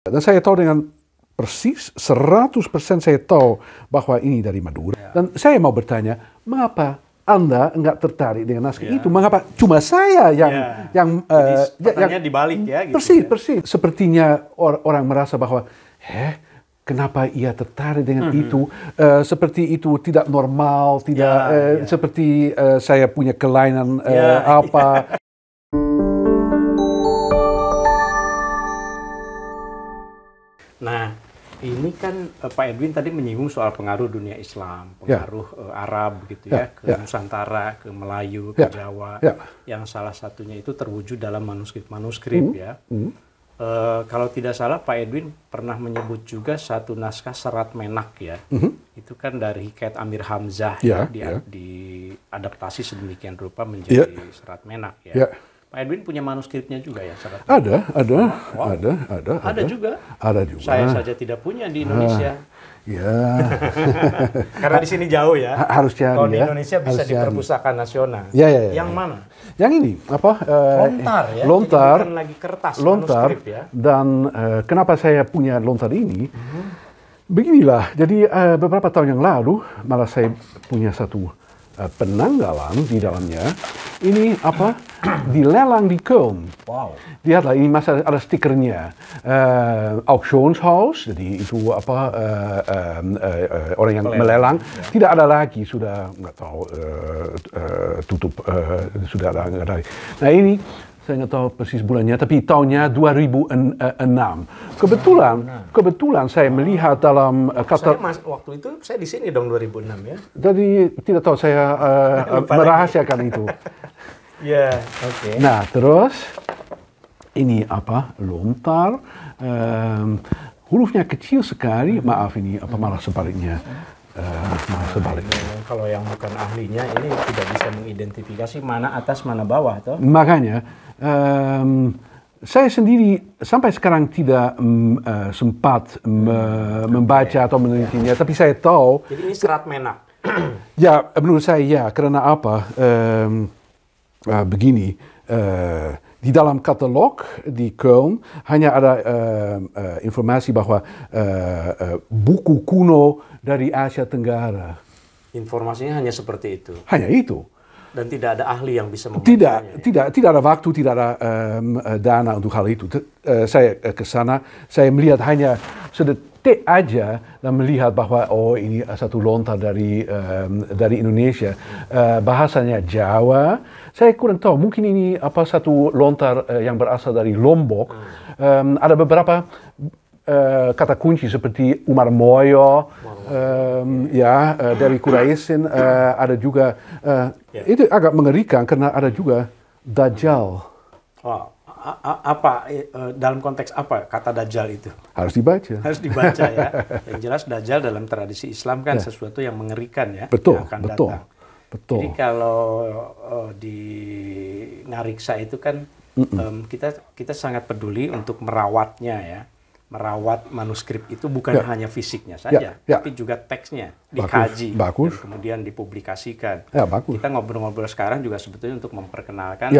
Dan saya tahu dengan persis 100% saya tahu bahwa ini dari Madura. Dan saya mau bertanya, mengapa Anda enggak tertarik dengan naskah itu? Mengapa cuma saya yang pertanyaannya dibalik ya? Gitu persis, persis. Sepertinya orang merasa bahwa, kenapa ia tertarik dengan itu? Seperti itu tidak normal, tidak seperti saya punya kelainan apa. Nah, ini kan Pak Edwin tadi menyinggung soal pengaruh dunia Islam, pengaruh Arab gitu ke Nusantara, ke Melayu, ke Jawa, yang salah satunya itu terwujud dalam manuskrip-manuskrip ya. Kalau tidak salah Pak Edwin pernah menyebut juga satu naskah Serat Menak ya. Itu kan dari Hikayat Amir Hamzah diadaptasi sedemikian rupa menjadi Serat Menak ya. Pak Edwin punya manuskripnya juga ya? Ada juga. Saya saja tidak punya di Indonesia. Karena di sini jauh ya. Harus cari. Kalau di Indonesia bisa di Perpustakaan Nasional. Yang mana? Yang ini apa? Lontar ya. Lontar. Jadi bukan lagi kertas manuskrip ya. Dan kenapa saya punya lontar ini? Beginilah. Jadi beberapa tahun yang lalu malah saya punya satu penanggalan di dalamnya. Ini apa? Dilelang di Köln. Wow. Lihatlah, ini masih ada stikernya. Auktionshaus, jadi itu apa? Orang yang melelang. Tidak ada lagi, sudah nggak tahu tutup, sudah nggak ada. Nah ini saya nggak tahu persis bulannya, tapi tahunnya 2006. Kebetulan saya melihat dalam kata. Waktu itu saya di sini dong 2006 ya. Jadi tidak tahu saya merahasiakan itu. Oke. Nah terus ini apa? Lontar. Hurufnya kecil sekali. Maaf ini apa malah sebaliknya. Kalau yang bukan ahlinya ini tidak bisa mengidentifikasi mana atas mana bawah toh. Makanya saya sendiri sampai sekarang tidak sempat membaca atau menelitinya, tapi saya tahu. Jadi ini Serat Menak. Ya, menurut saya karena apa? Begini, di dalam katalog di Köln hanya ada informasi bahwa buku kuno dari Asia Tenggara. Informasinya hanya seperti itu. Hanya itu. Dan tidak ada ahli yang bisa membacanya. Tidak ada waktu, tidak ada dana untuk hal itu. Saya ke sana, saya melihat hanya sedetik aja dan melihat bahwa ini satu lontar dari Indonesia. Bahasanya Jawa. Saya kurang tahu, mungkin ini apa satu lontar yang berasal dari Lombok. Ada beberapa kata kunci seperti Umar Moyo, dari Quraisyin, ada juga itu agak mengerikan karena ada juga Dajjal. Dalam konteks apa kata Dajjal itu? Harus dibaca. Harus dibaca ya. Yang jelas Dajjal dalam tradisi Islam kan sesuatu yang mengerikan ya. Betul, yang akan betul. datang. Jadi kalau di Ngariksa itu kan kita sangat peduli untuk merawatnya ya. Merawat manuskrip itu bukan hanya fisiknya saja, tapi juga teksnya dikaji dan kemudian dipublikasikan. Kita ngobrol-ngobrol sekarang juga sebetulnya untuk memperkenalkan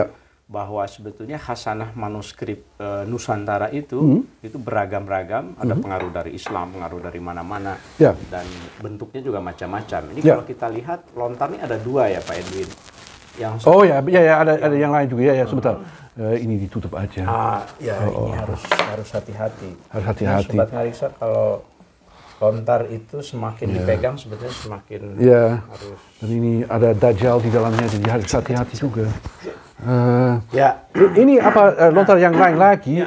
bahwa sebetulnya khasanah manuskrip Nusantara itu beragam-ragam, ada pengaruh dari Islam, pengaruh dari mana-mana, dan bentuknya juga macam-macam. Ini kalau kita lihat lontar ini ada dua ya Pak Edwin. Ada yang lain juga ya sebentar. Ini ditutup aja. Ini harus hati-hati. Harus hati-hati. Sobat Ngariksa, kalau lontar itu semakin dipegang sebetulnya semakin harus. Dan ini ada Dajjal di dalamnya, jadi harus hati-hati juga. Ini apa lontar yang lain lagi?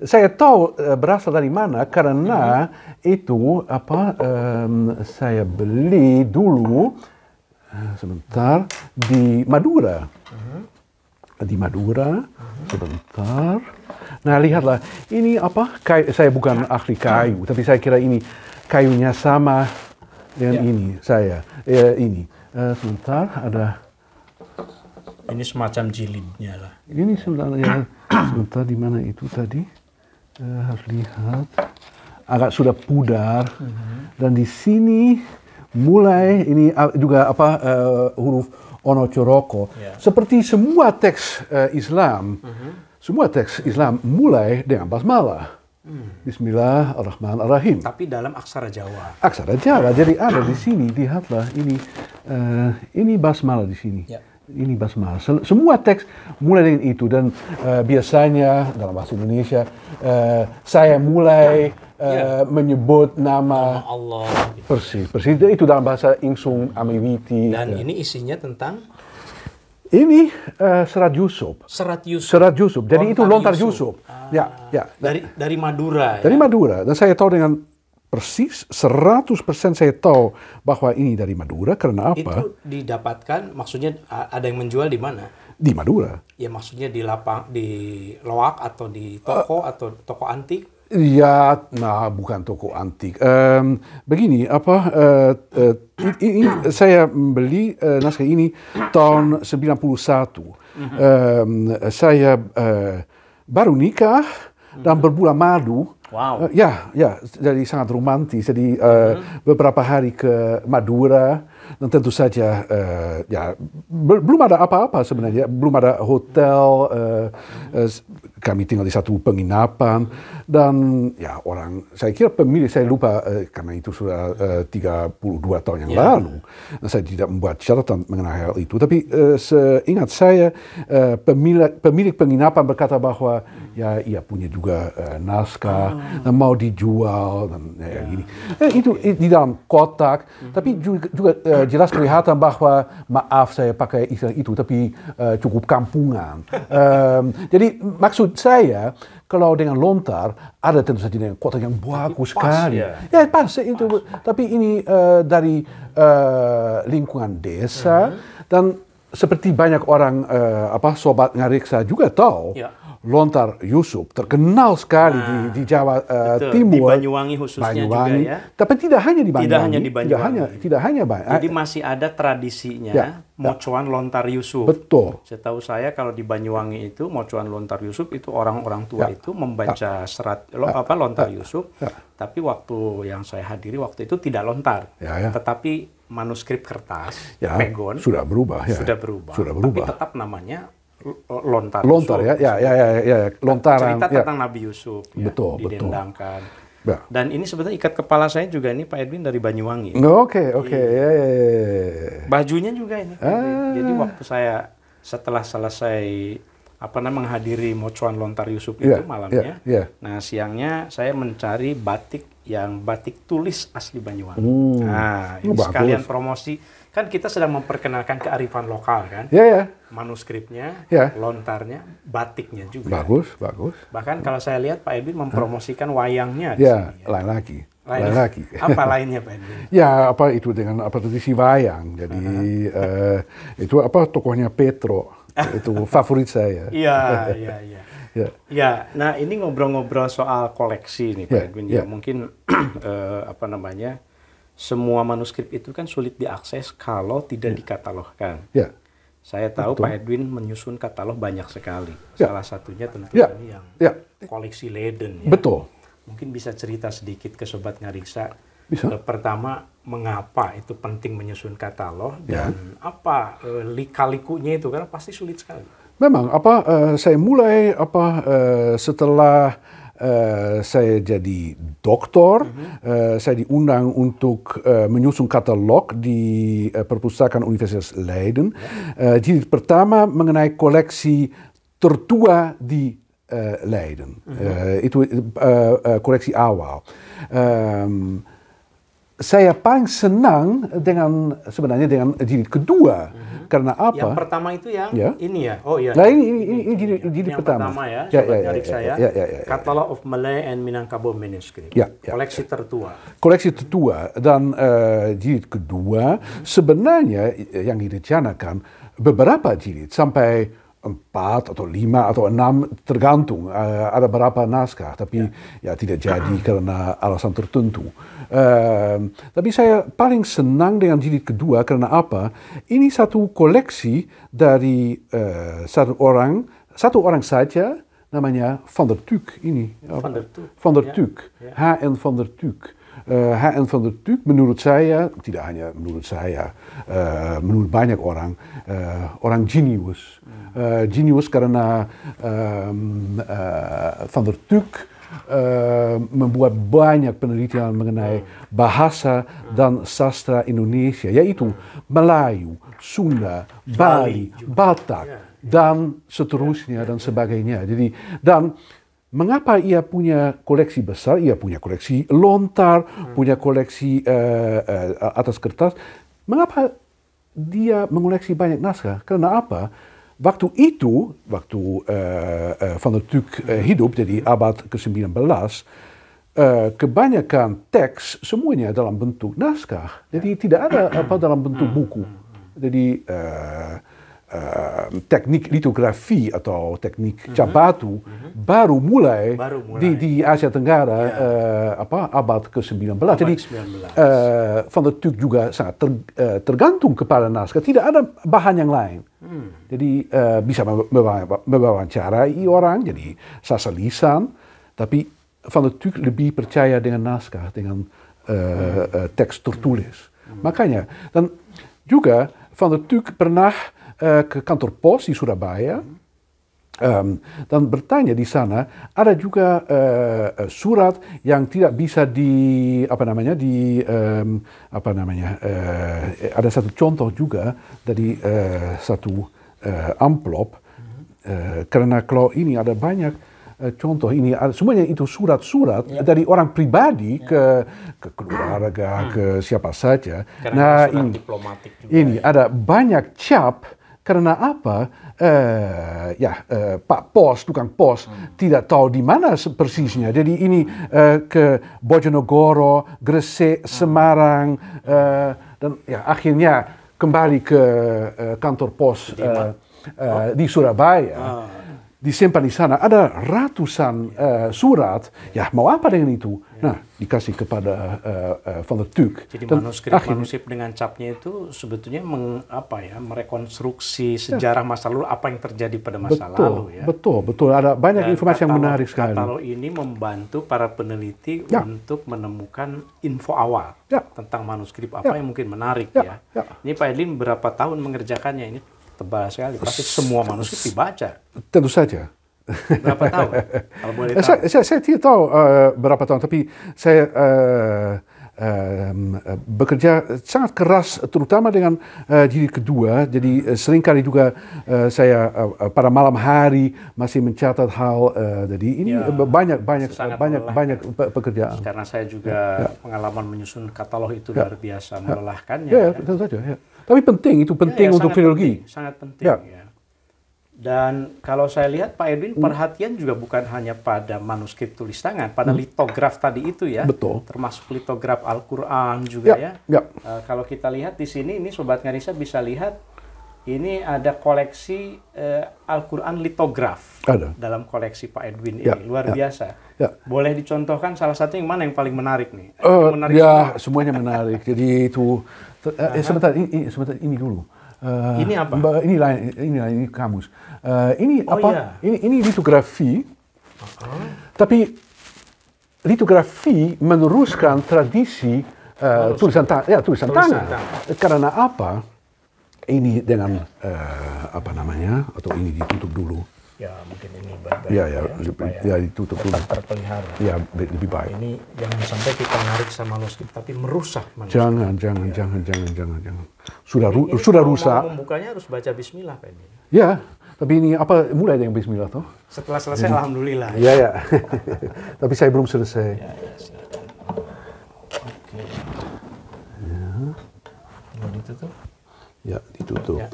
Saya tahu berasal dari mana karena itu apa saya beli dulu sebentar di Madura. Di Madura, sebentar. Nah, lihatlah, ini apa? Saya bukan ahli kayu, tapi saya kira ini kayunya sama dengan ini. Ini. Sebentar, ada. Ini semacam jilidnya lah. Ini sebenarnya, sebentar di mana itu tadi? Harus lihat. Agak sudah pudar. Dan di sini mulai ini juga apa huruf Onocoroko. Seperti semua teks Islam, semua teks Islam mulai dengan basmalah. Bismillahirrahmanirrahim. Tapi dalam aksara Jawa. Aksara Jawa. Jadi ada di sini, lihatlah ini basmalah di sini. Ya. Ini basmalah. Semua teks mulai dengan itu dan biasanya dalam bahasa Indonesia saya mulai menyebut nama Allah. Persis. Itu dalam bahasa Insung Amiwiti. Dan ini isinya tentang ini Serat Yusuf. Serat Yusuf. Serat Yusuf. Jadi itu Lontar Yusuf. Ya. Dari Madura. Dari Madura. Dan saya tahu dengan persis 100% saya tahu bahwa ini dari Madura karena apa? Itu didapatkan, maksudnya ada yang menjual di mana? Di Madura. Ya maksudnya di loak atau di toko atau toko antik? Ya, nah bukan toko antik. Begini, ini saya membeli naskah ini tahun 91. Saya baru nikah dan berbulan madu. Wow. Jadi sangat romantis. Jadi beberapa hari ke Madura dan tentu saja belum ada apa-apa sebenarnya, belum ada hotel. Kami tinggal di satu penginapan dan ya saya kira pemilik, saya lupa karena itu sudah 32 tahun yang lalu. Saya tidak membuat catatan mengenai hal itu, tapi seingat saya pemilik penginapan berkata bahwa ya ia punya juga naskah dan mau dijual dan gini. Itu di dalam kotak, tapi juga jelas kelihatan bahwa maaf saya pakai istilah itu, tapi cukup kampungan. Jadi maksud saya kalau dengan lontar ada tentu saja dengan kotak yang bagus sekali. Ya pas itu, tapi ini dari lingkungan desa dan seperti banyak orang sobat ngariksa juga tahu. Lontar Yusuf terkenal sekali di Jawa Timur. Di Banyuwangi khususnya juga ya. Tapi tidak hanya di Banyuwangi. Tidak hanya Jadi masih ada tradisinya mocoan Lontar Yusuf. Betul. Setahu saya kalau di Banyuwangi itu mocoan Lontar Yusuf itu orang-orang tua itu membaca serat Lontar Yusuf. Tapi waktu yang saya hadiri waktu itu tidak lontar. Tetapi manuskrip kertas, pegon. Sudah berubah. Sudah berubah. Tapi tetap namanya Lontar ya, lontaran. Cerita tentang Nabi Yusuf, didendangkan. Ya. Dan ini sebetulnya ikat kepala saya juga ini Pak Edwin dari Banyuwangi. Oke. Bajunya juga ini. Jadi waktu saya setelah selesai menghadiri mocoan Lontar Yusuf itu malamnya, nah siangnya saya mencari batik tulis asli Banyuwangi. Nah, ini sekalian promosi. Kan kita sedang memperkenalkan kearifan lokal kan. Manuskripnya, lontarnya, batiknya juga. Bagus. Bahkan kalau saya lihat Pak Edwin mempromosikan wayangnya di sini. Lain lagi. Apa lainnya Pak Edwin? Itu dengan tradisi wayang. Jadi itu tokohnya Petro. Itu favorit saya. Iya. Nah ini ngobrol-ngobrol soal koleksi nih Pak Edwin. Mungkin semua manuskrip itu kan sulit diakses kalau tidak dikatalogkan. Saya tahu Pak Edwin menyusun katalog banyak sekali. Salah satunya tentu ini yang koleksi Leiden. Betul. Mungkin bisa cerita sedikit ke Sobat Ngariksa. Bisa. Pertama, mengapa itu penting menyusun katalog dan apa lika-likunya itu karena pasti sulit sekali. Memang saya mulai setelah saya jadi doktor, saya diundang untuk menyusun katalog di Perpustakaan Universitas Leiden. Jilid pertama mengenai koleksi tertua di Leiden. Itu koleksi awal. Saya paling senang sebenarnya dengan jilid kedua. Karena apa? Yang pertama itu yang ini ya. Oh iya. Nah ini jilid yang pertama. Ya, Sobat Nyarik saya. Catalog of Malay and Minangkabau Manuscript. Koleksi tertua. Koleksi tertua dan jilid kedua sebenarnya yang direncanakan beberapa jilid sampai 4 atau 5 atau 6 tergantung ada berapa naskah tapi tidak jadi karena alasan tertentu. Tapi saya paling senang dengan jilid kedua karena apa? Ini satu koleksi dari satu orang saja namanya Van der Tuuk ini. Van der Tuuk. H.N. Van der Tuuk. H.N. Van der Tuuk menurut saya, tidak hanya menurut saya, menurut banyak orang, orang jenius. Jenius karena Van der Tuuk membuat banyak penelitian mengenai bahasa dan sastra Indonesia, yaitu Melayu, Sunda, Bali, Batak, dan seterusnya dan sebagainya. Jadi, dan mengapa ia punya koleksi besar? Ia punya koleksi lontar, punya koleksi atas kertas. Mengapa dia mengoleksi banyak naskah? Karena apa? Waktu itu, Van der Tuuk hidup, jadi abad ke-19, kebanyakan teks semuanya dalam bentuk naskah. Jadi tidak ada apa dalam bentuk buku. Jadi teknik litografi atau teknik cap batu baru mulai di Asia Tenggara abad ke-19. Jadi Van der Tuuk juga sangat tergantung kepada naskah. Tidak ada bahan yang lain. Jadi bisa mewawancarai orang, jadi sasa lisan, tapi Van der Tuuk lebih percaya dengan naskah, dengan teks tertulis. Makanya, dan juga Van der Tuuk pernah ke kantor pos di Surabaya dan bertanya di sana. Ada juga surat yang tidak bisa ada satu contoh juga dari satu amplop, karena kalau ini ada banyak contoh, ini semuanya itu surat-surat dari orang pribadi ke keluarga, ke siapa saja. Karena ini diplomatik juga, ini ada banyak cap. Karena apa? Pak Pos, tukang pos, tidak tahu di mana persisnya. Jadi ini ke Bojonegoro, Gresik, Semarang, dan ya akhirnya kembali ke kantor pos di Surabaya. Disimpan di sana. Ada ratusan surat. Ya, mau apa dengan itu? Nah, dikasih kepada Van der Tuuk. Jadi manuskrip dengan capnya itu sebetulnya merekonstruksi sejarah masa lalu, apa yang terjadi pada masa lalu. Ya. Betul. Ada banyak informasi yang menarik sekali. Katalog ini membantu para peneliti untuk menemukan info awal tentang manuskrip apa yang mungkin menarik. Ini Pak Edwin berapa tahun mengerjakannya ini? Tebal sekali, pasti semua manuskrip dibaca. Tentu saja. Berapa tahun? Kalau boleh tahu. Saya tidak tahu berapa tahun, tapi saya bekerja sangat keras, terutama dengan jilid kedua. Jadi seringkali juga saya pada malam hari masih mencatat hal. Jadi ini banyak pekerjaan. Karena saya juga pengalaman menyusun katalog itu luar biasa melelahkannya. Tentu saja. Tapi penting, itu penting untuk filologi. Sangat penting, ya. Dan kalau saya lihat Pak Edwin, perhatian juga bukan hanya pada manuskrip tulis tangan, pada litograf tadi itu ya. Betul. Termasuk litograf Al-Quran juga ya. Kalau kita lihat di sini, ini Sobat Ngarisa bisa lihat, ini ada koleksi Al-Quran litograf. Ada. Dalam koleksi Pak Edwin ini, luar biasa. Boleh dicontohkan salah satu yang mana yang paling menarik nih? Semuanya menarik. Jadi itu... sebentar, ini dulu. Ini apa? Ini kamus. Ini apa? Iya. Ini litografi. Tapi litografi meneruskan tradisi tulisan tangan. Karena apa? Ini dengan atau ini ditutup dulu. Ya, mungkin ini baik-baik ya, ditutup dulu. Terpelihara. Ya, lebih baik. Ini jangan sampai kita narik sama manuskrip tapi merusak manuskrip. Jangan. Sudah rusak. Membukanya harus baca bismillah Pak ini. Ya, tapi ini apa mulai dengan bismillah toh? Setelah selesai alhamdulillah. Ya. Tapi saya belum selesai. Ya, silakan. Oke. Ya. Mau ditutup? Ya, ditutup. Ya.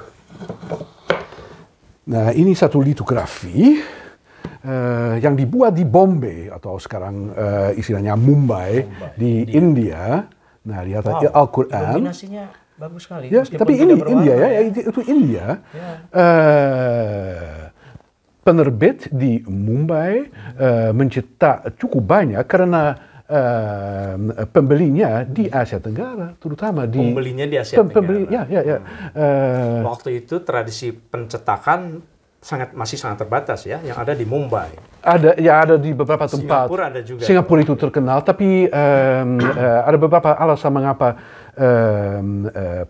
Nah, ini satu litografi yang dibuat di Bombay atau sekarang istilahnya Mumbai di India. Nah, lihat Al-Quran. Kombinasinya bagus sekali. Ya, tapi ini India itu India. Penerbit di Mumbai mencetak cukup banyak karena pembelinya di Asia Tenggara, terutama di pembelinya di Asia Tenggara. Ya. Waktu itu tradisi pencetakan masih sangat terbatas ya, yang ada di Mumbai. Ada di beberapa tempat. Singapura ada juga. Singapura itu terkenal, tapi ada beberapa alasan mengapa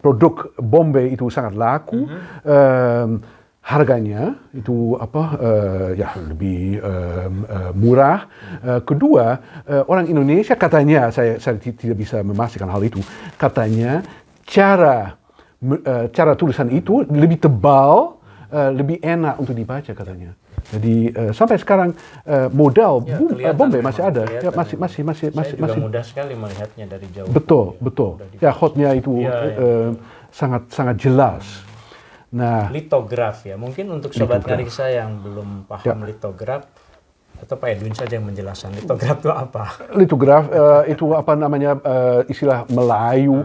produk Bombay itu sangat laku. harganya itu ya lebih murah. Kedua, orang Indonesia katanya, saya tidak bisa memastikan hal itu, katanya cara tulisan itu lebih tebal, lebih enak untuk dibaca katanya. Jadi sampai sekarang modal Bombay masih ada, ya, masih. Saya juga mudah sekali melihatnya dari jauh. Betul. Ya, hotnya itu sangat jelas. Nah, litograf ya, mungkin untuk sobat ngariksa yang belum paham litograf, atau Pak Edwin saja yang menjelaskan litograf itu apa? Litograf itu apa namanya, istilah Melayu,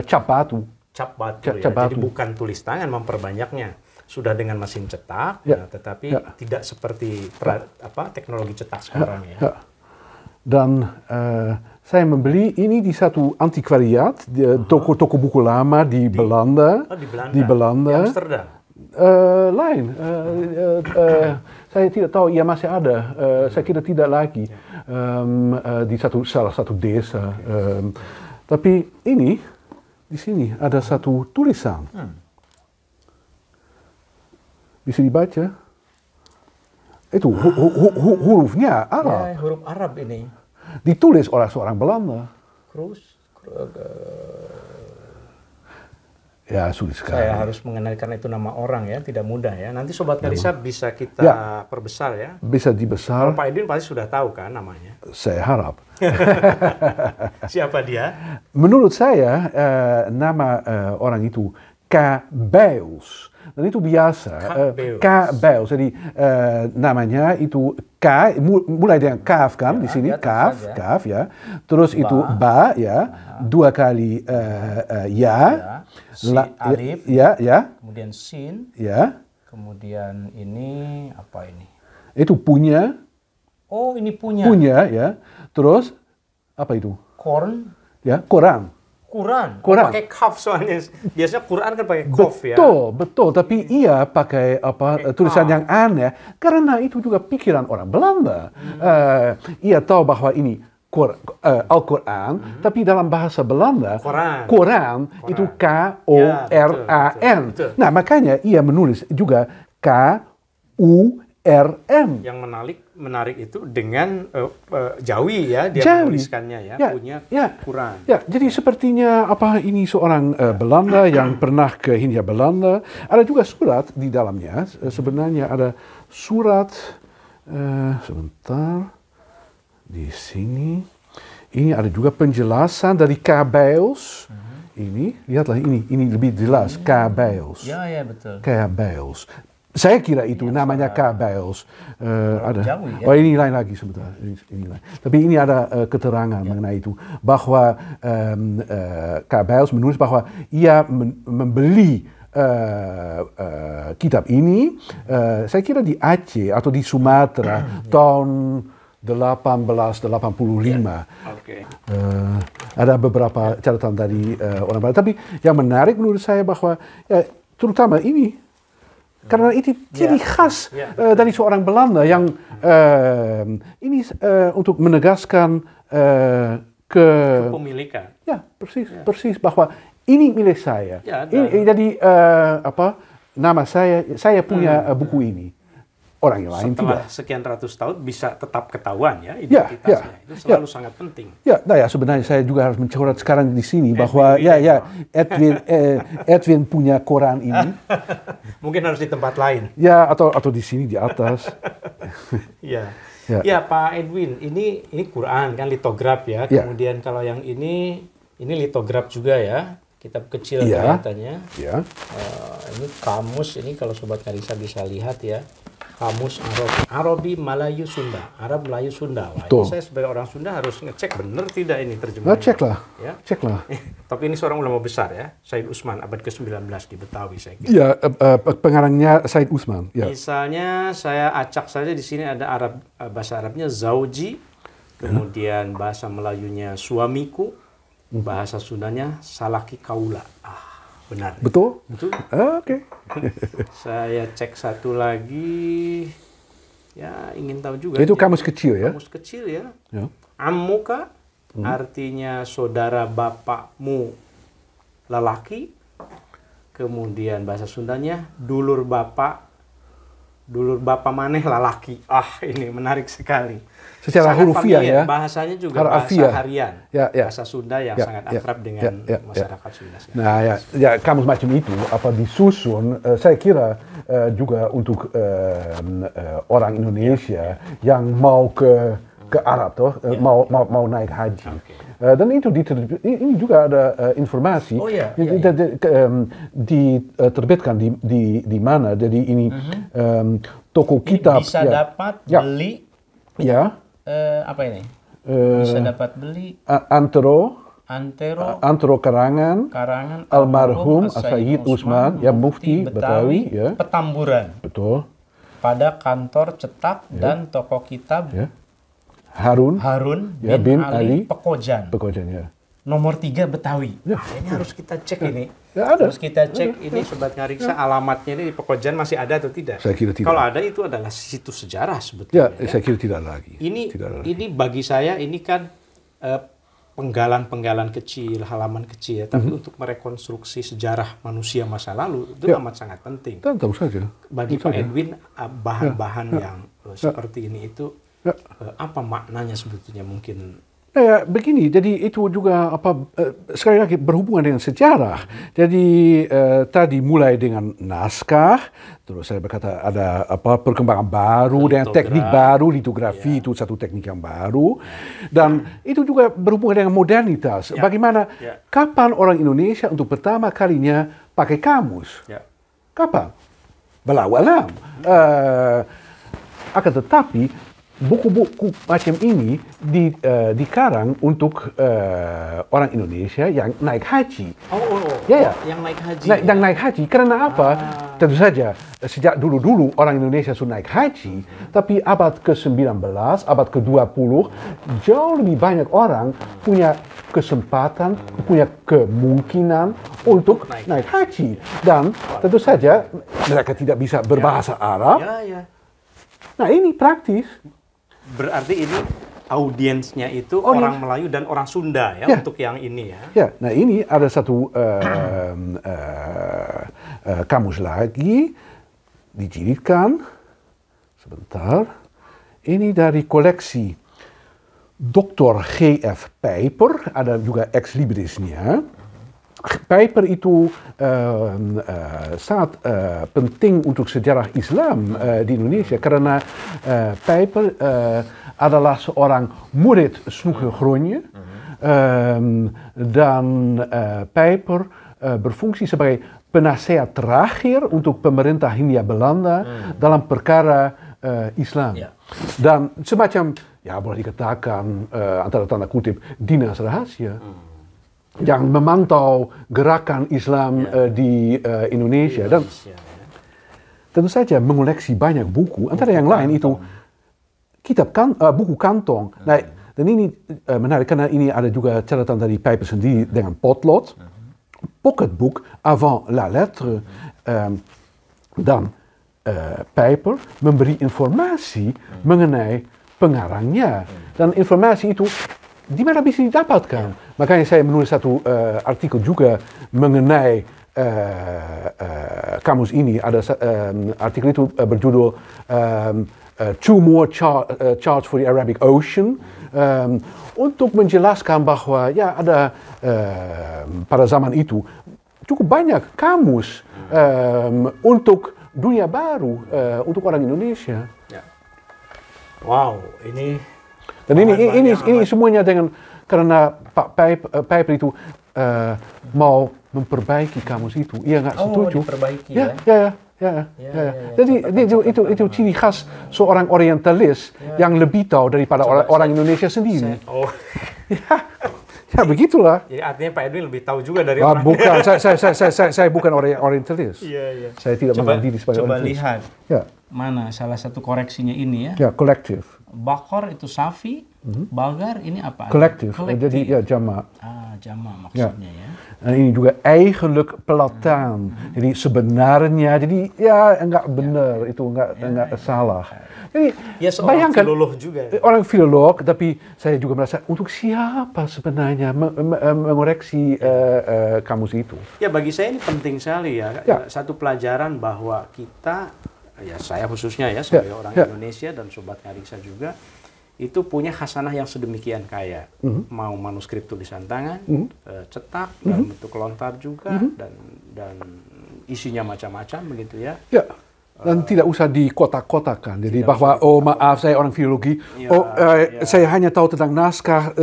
cap batu. Cap batu ya, jadi bukan tulis tangan memperbanyaknya. Sudah dengan mesin cetak, tetapi tidak seperti teknologi cetak sekarang ya. Dan saya membeli ini di satu antiquariat, toko buku lama di Belanda. Di Belanda. Di Amsterdam? Lain. Saya tidak tahu, ya masih ada. Saya kira tidak lagi. Di salah satu desa. Tapi ini, di sini ada satu tulisan. Bisa dibaca. Itu hurufnya Arab. Ya, huruf Arab ini. Ditulis oleh seorang Belanda. Ya, sulit sekali. Saya harus mengenalkan itu nama orang ya, tidak mudah ya. Nanti Sobat Ngariksa bisa kita perbesar ya. Bisa dibesar. Pak Edwin pasti sudah tahu kan namanya? Saya harap. Siapa dia? Menurut saya, nama orang itu Cabeus. Dan itu biasa. Cabeus. Jadi namanya itu K, mulai dengan kaf kan, di sini kaf ya. Terus itu ba ya, 2 kali ya. Alif. Ya. Kemudian sin. Ya. Kemudian ini apa ini? Itu punya. Oh, ini punya. Punya ya. Terus apa itu? Korn. Ya, Quran. Quran. Pakai kaf soalnya. Biasanya Quran kan pakai kof ya. Betul. Tapi ia pakai tulisan yang aneh karena itu juga pikiran orang Belanda. Ia tahu bahwa ini Al-Quran, tapi dalam bahasa Belanda, Quran itu K-O-R-A-N. Nah, makanya ia menulis juga K-U-R-N. Yang menarik itu dengan Jawi ya, dia menuliskannya ya, punya Quran. Ya, jadi sepertinya ini seorang Belanda yang pernah ke Hindia Belanda. Ada juga surat di dalamnya. Sebenarnya ada surat, sebentar, di sini. Ini ada juga penjelasan dari Cabeus. Ini, lihatlah ini lebih jelas, Cabeus. Ya, betul. Cabeus. Saya kira itu namanya Cabeus. Ada. Jawi, ya? Oh, ini lain lagi sebentar. Ini lain. Tapi ini ada keterangan mengenai itu bahwa Cabeus menulis bahwa ia membeli kitab ini. Saya kira di Aceh atau di Sumatera tahun 1885. Ada beberapa catatan dari orang Belanda. Tapi yang menarik menurut saya bahwa terutama ini. Karena itu ciri khas dari seorang Belanda yang ini untuk menegaskan kepemilikan. Ya, persis bahwa ini milik saya. Jadi nama saya punya buku ini. Orang yang lain setelah tidak. Sekian ratus tahun bisa tetap ketahuan ya identitasnya. Itu selalu sangat penting. Sebenarnya saya juga harus mencoret sekarang di sini bahwa Edwin punya koran ini. Mungkin harus di tempat lain. Ya, atau di sini di atas. Ya, Pak Edwin, ini Quran kan litograf ya. Kemudian kalau yang ini litograf juga ya. Kitab kecil kelihatannya. Ini kamus, ini kalau Sobat Ngariksa bisa lihat ya. Kamus Arabi Melayu Sunda, Arab Melayu Sunda. Wah, ini saya sebagai orang Sunda harus ngecek benar tidak ini terjemahannya. Ceklah. Tapi ini seorang ulama besar ya, Said Usman, abad ke-19 di Betawi saya kira. Ya, pengarangnya Said Usman. Ya. Misalnya saya acak saja di sini ada bahasa Arabnya zauji, kemudian bahasa Melayunya suamiku, bahasa Sundanya salaki kaula. Benar. Betul? Oke. Saya cek satu lagi. Ya, ingin tahu juga. Itu kamus kecil ya? Kamus kecil ya. Ammuka artinya saudara bapakmu lelaki. Kemudian bahasa Sundanya dulur bapak dulur bapa maneh lalaki. Ini menarik sekali. Secara sangat hurufiah familiar. ya. Bahasanya juga Harafiah. bahasa harian. Bahasa Sunda yang sangat akrab dengan masyarakat Sunda. Nah kamus macam itu disusun, saya kira juga untuk orang Indonesia yang mau ke Arab mau naik haji. Dan itu ini juga ada informasi diterbitkan di mana, jadi ini toko kitab bisa dapat beli apa ini? Bisa dapat beli Antero karangan almarhum Sayyid Usman yang Mufti Betawi Petamburan. Betul. Pada kantor cetak dan toko kitab Harun bin Ali Pekojan. Ya. Nomor 3 Betawi. Ini harus kita cek ini. Ada. Harus kita cek ini Sobat Ngariksa, alamatnya ini di Pekojan masih ada atau tidak? Saya kira tidak. Kalau ada itu adalah situs sejarah sebetulnya. Saya kira tidak lagi. Ini bagi saya ini kan penggalan-penggalan kecil, halaman kecil, tapi untuk merekonstruksi sejarah manusia masa lalu itu amat sangat penting. Tentu saja. Bagi Pak Edwin, bahan-bahan yang seperti ini itu apa maknanya sebetulnya mungkin? Begini, jadi itu juga sekali lagi berhubungan dengan sejarah. Jadi tadi mulai dengan naskah, terus saya berkata ada perkembangan baru dengan teknik baru, litografi itu satu teknik yang baru, dan itu juga berhubungan dengan modernitas. Bagaimana kapan orang Indonesia untuk pertama kalinya pakai kamus? Kapan? Walau-alam. Akan tetapi buku-buku macam ini dikarang untuk orang Indonesia yang naik haji. Yang naik haji. Yang naik haji. Karena apa? Tentu saja sejak dulu-dulu orang Indonesia sudah naik haji, tapi abad ke-19, abad ke-20 jauh lebih banyak orang punya kesempatan, punya kemungkinan untuk naik haji. Dan tentu saja mereka tidak bisa berbahasa Arab. Nah ini praktis. Berarti ini audiensnya itu orang Melayu dan orang Sunda untuk yang ini nah ini ada satu kamus lagi dijilidkan. Sebentar. Ini dari koleksi Dr. G.F. Pijper, ada juga ex librisnya. Pijper itu sangat penting untuk sejarah Islam di Indonesia karena Pijper adalah seorang murid Snoeke Groningen dan Pijper berfungsi sebagai penasehat terakhir untuk pemerintah Hindia Belanda dalam perkara Islam. Dan semacam, boleh dikatakan antara tanda kutip, dinas rahasia. Yang memantau gerakan Islam di Indonesia. Dan tentu saja mengoleksi banyak buku, antara yang lain itu buku kantong. Nah, dan ini menarik karena ini ada juga catatan dari Pijper sendiri dengan potlot, pocketbook avant la lettre, dan Pijper memberi informasi mengenai pengarangnya, dan informasi itu di mana bisa didapatkan. Makanya saya menulis satu artikel juga mengenai kamus ini. Ada artikel itu berjudul Two More Charts for the Arabic Ocean, untuk menjelaskan bahwa ada pada zaman itu cukup banyak kamus untuk dunia baru untuk orang Indonesia. Wow, ini. Dan ini semuanya karena Pak Pijper itu mau memperbaiki kamus itu. Ia nggak setuju. Diperbaiki Jadi itu ciri khas seorang Orientalis yang lebih tahu daripada orang Indonesia sendiri. Begitulah. Jadi artinya Pak Edwin lebih tahu juga dari orang. Bukan, saya bukan Orientalis. Saya tidak mengenal diri sebagai Orientalis. Coba lihat. Mana salah satu koreksinya ini kolektif. Bakor itu safi, bagar ini apa? Kolektif. Jadi jamak. Jamak maksudnya Dan ini juga eigenlijk plataan. Jadi sebenarnya, jadi enggak benar, itu enggak salah. Jadi bayangkan filolog juga. Orang filolog, tapi saya juga merasa untuk siapa sebenarnya mengoreksi kamus itu. Bagi saya ini penting sekali Satu pelajaran bahwa kita ya saya khususnya ya sebagai orang Indonesia dan Sobat Ngariksa juga, itu punya khasanah yang sedemikian kaya. Mau manuskrip tulisan tangan, cetak, dalam bentuk lontar juga, dan isinya macam-macam begitu ya. Ya. Dan tidak usah dikotak-kotakan. Jadi bahwa maaf saya orang filologi, saya hanya tahu tentang naskah,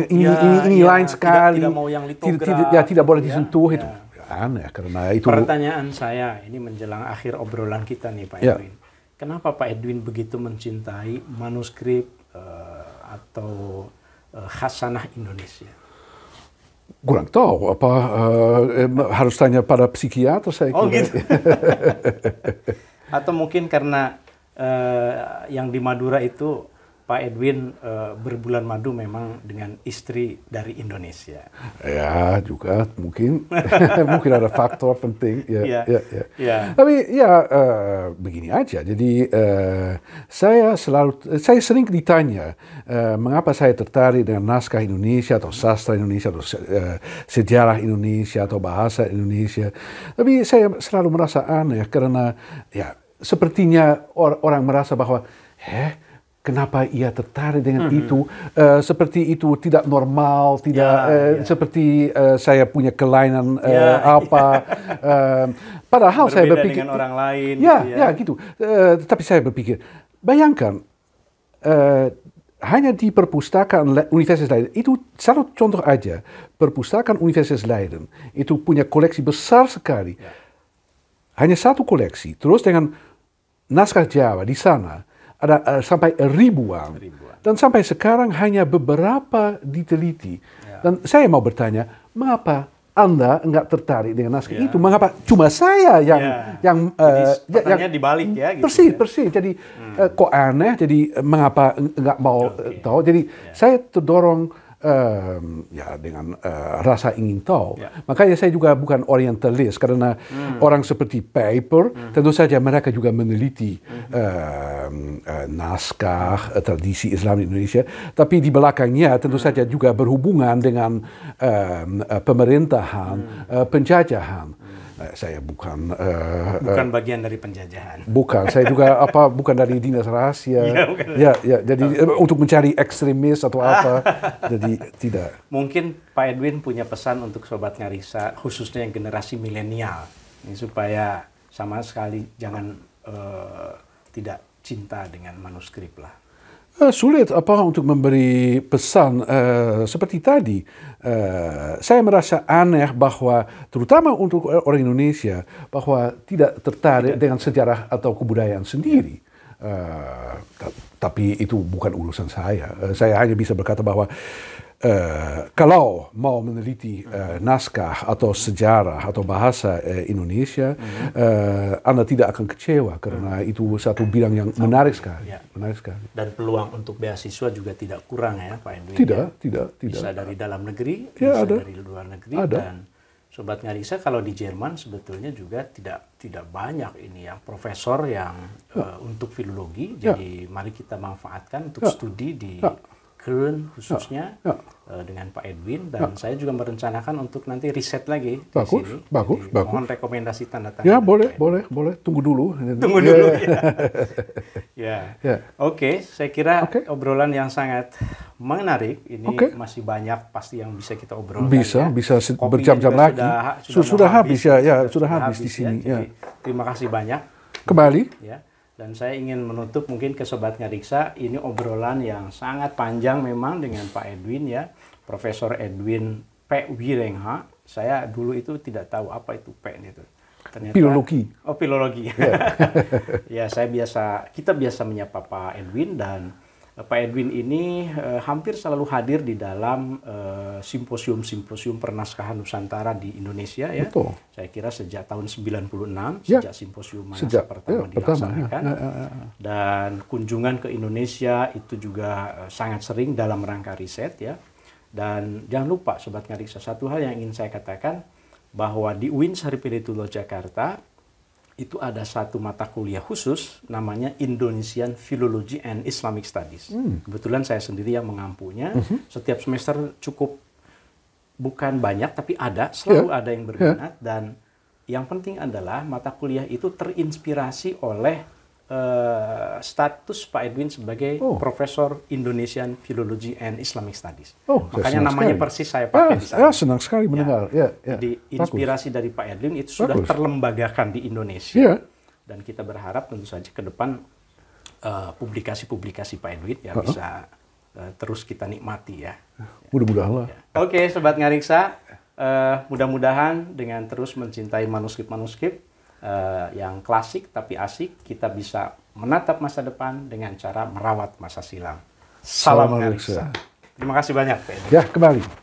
ini lain sekali. Tidak mau yang litograf. Tidak boleh disentuh itu. Aneh karena itu. Pertanyaan saya ini menjelang akhir obrolan kita nih Pak Edwin. Kenapa Pak Edwin begitu mencintai manuskrip atau khasanah Indonesia? Kurang tahu apa harus tanya pada psikiater saya kira. Oh gitu. Atau mungkin karena yang di Madura itu Pak Edwin berbulan madu memang dengan istri dari Indonesia. Ya juga mungkin mungkin ada faktor penting. Ya. Ya. Tapi ya begini aja. Jadi saya sering ditanya mengapa saya tertarik dengan naskah Indonesia atau sastra Indonesia atau sejarah Indonesia atau bahasa Indonesia. Tapi saya selalu merasa aneh karena ya sepertinya orang merasa bahwa kenapa ia tertarik dengan itu? Seperti itu tidak normal, tidak seperti saya punya kelainan apa. Padahal berbeda saya berpikir dengan orang lain. Gitu. Tapi saya berpikir, bayangkan hanya di perpustakaan Universitas Leiden itu satu contoh aja. Perpustakaan Universitas Leiden itu punya koleksi besar sekali. Hanya satu koleksi. Terus dengan naskah Jawa di sana ada sampai ribuan. Dan sampai sekarang hanya beberapa diteliti. Dan saya mau bertanya, mengapa Anda enggak tertarik dengan naskah itu? Mengapa cuma saya yang pertanyaannya dibalik ya? Gitu, persis. Jadi kok aneh? Jadi mengapa enggak mau tahu? Jadi saya terdorong dengan rasa ingin tahu. Makanya saya juga bukan orientalis karena orang seperti Pijper tentu saja mereka juga meneliti naskah tradisi Islam di Indonesia, tapi di belakangnya tentu saja juga berhubungan dengan pemerintahan, penjajahan. Saya bukan bagian dari penjajahan. Bukan, saya juga bukan dari dinas rahasia. Jadi untuk mencari ekstremis atau apa. Jadi tidak. Mungkin Pak Edwin punya pesan untuk Sobat Ngariksa, khususnya yang generasi milenial, ini supaya sama sekali jangan tidak cinta dengan manuskrip lah. Sulit untuk memberi pesan seperti tadi. Saya merasa aneh bahwa terutama untuk orang Indonesia bahwa tidak tertarik dengan sejarah atau kebudayaan sendiri. Tapi itu bukan urusan saya. Saya hanya bisa berkata bahwa kalau mau meneliti naskah atau sejarah atau bahasa Indonesia, Anda tidak akan kecewa karena itu satu bidang yang menarik sekali. Menarik sekali. Dan peluang untuk beasiswa juga tidak kurang ya Pak Edwin. Tidak. Bisa dari dalam negeri, bisa dari luar negeri. Dan Sobat Ngariksa kalau di Jerman sebetulnya juga tidak banyak ini yang profesor yang untuk filologi. Jadi mari kita manfaatkan untuk studi di Köln khususnya dengan Pak Edwin, dan saya juga merencanakan untuk nanti riset lagi di sini. Bagus. Mohon rekomendasi tanda tangan. Ya boleh. Tunggu dulu. Oke, saya kira obrolan yang sangat menarik. Ini masih banyak pasti yang bisa kita obrolkan. Bisa berjam-jam lagi. Sudah habis sudah habis di sini. Jadi, terima kasih banyak. Kembali. Dan saya ingin menutup mungkin ke Sobat Ngariksa, ini obrolan yang sangat panjang memang dengan Pak Edwin ya, Profesor Edwin P. Wierenga. Saya dulu itu tidak tahu apa itu P itu. Ternyata filologi. Oh, filologi. Ya, kita biasa menyapa Pak Edwin, dan Pak Edwin ini hampir selalu hadir di dalam simposium-simposium pernaskahan Nusantara di Indonesia ya. Betul. Saya kira sejak tahun 96, sejak simposium Manasa pertama dilaksanakan. Dan kunjungan ke Indonesia itu juga sangat sering dalam rangka riset ya. Dan jangan lupa Sobat Ngariksa, satu hal yang ingin saya katakan, bahwa di UIN Saripilitulo Jakarta itu ada satu mata kuliah khusus namanya Indonesian Philology and Islamic Studies. Kebetulan saya sendiri yang mengampunya. Setiap semester cukup, bukan banyak tapi selalu ada yang berminat. Dan yang penting adalah mata kuliah itu terinspirasi oleh status Pak Edwin sebagai Profesor Indonesian Philology and Islamic Studies. senang Makanya namanya sekali. persis saya pakai di sana. Senang sekali mendengar. Ya. Jadi inspirasi dari Pak Edwin itu sudah terlembagakan di Indonesia. Ya. Dan kita berharap tentu saja ke depan publikasi-publikasi Pak Edwin ya bisa terus kita nikmati ya. Mudah-mudahan lah. Oke, Sobat Ngariksa, mudah-mudahan dengan terus mencintai manuskrip-manuskrip yang klasik tapi asik, kita bisa menatap masa depan dengan cara merawat masa silam. Salam Ngariksa. Terima kasih banyak, Pak Edwin. Ya, kembali.